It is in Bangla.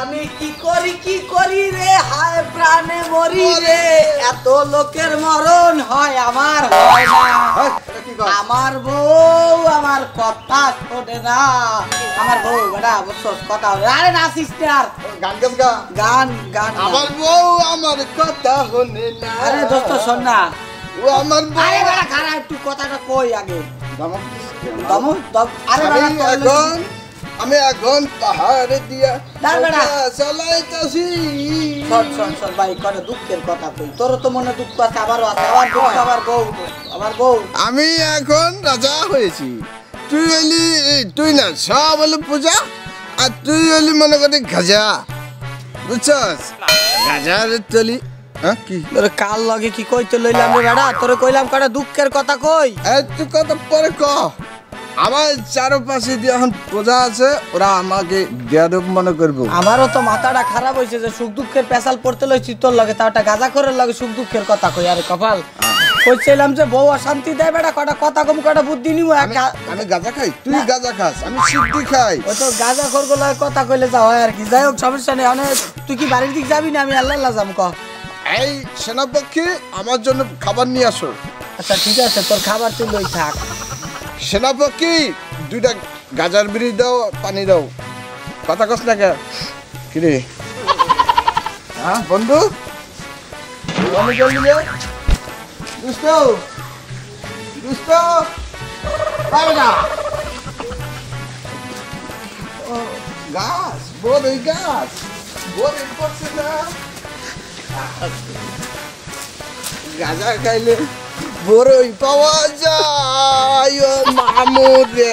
আমি কি করি রে হায় প্রাণে মরি রে এত লোকের মরণ হয় আমার হয় না আমার বউ আমার কথা শোনে না আমার বউ বেটা বুঝছস কথা আরে নাচিস না গান গাছ গা গান গান আমার বউ আমার কথা শোনে না আরে দোস্ত শোন না ও আমার বউ আরে বেটা খারাপ একটু কথাটা কই আগে দম আরে বেটা আমি এখন পাহাড়ে দিয়া চালাইতাছি শোন ভাই কটা দুঃখের কথা কই তোর তো মনে দুঃখ আছে আবারও আছে আমার বউ আমি এখন রাজা হয়েছি তুই না সব হলো পূজা আর তুই হলি মনে করি গাজা বুঝছস গাজার চলি কি তোর কাল লগে কি কইতে লইলাম রে বেটা তোরে কইলাম কটা দুঃখের কথা কই তুই কথা পরে ক আমার চারপাশে দিয়ে এখন প্রজা আছে ওরা আমাকে বেয়াদব মনে করবো আমারও তো মাথাটা খারাপ হয়েছে যে সুখ দুঃখের পেশাল পড়তে লইছি তোর লগে তাওটা গাজা করে লগে সুখ দুঃখের কথা কই আরে কপাল কইছিলাম যে বউ অশান্তি দেয় বেটা কটা কথা কম কটা বুদ্ধি নিমু আমি গাজা খাই তুই গাজা খাস আমি সিদ্ধি খাই ও তো গাজা খোরগো লগে কথা কইলে যা হয় আর কি যাই হোক সমস্যা নেই মানে তুই কি বাড়ির দিক যাবি না আমি আল্লাহ যাম ক এই সেনাপক্ষী আমার জন্য খাবার নিয়ে আসো আচ্ছা ঠিক আছে তোর খাবার তুই লই থাক সেনাপক্ষী দুইটা গাজার বিড়ি দাও পানি দাও কথা কস না কে কিরে বন্ধু দুষ্ট দুষ্ট গাছ বোধ ওই গাছ বোধ পড়ছে না গাজা খাইলে বড়ই পাওয়া যায় মামুর রে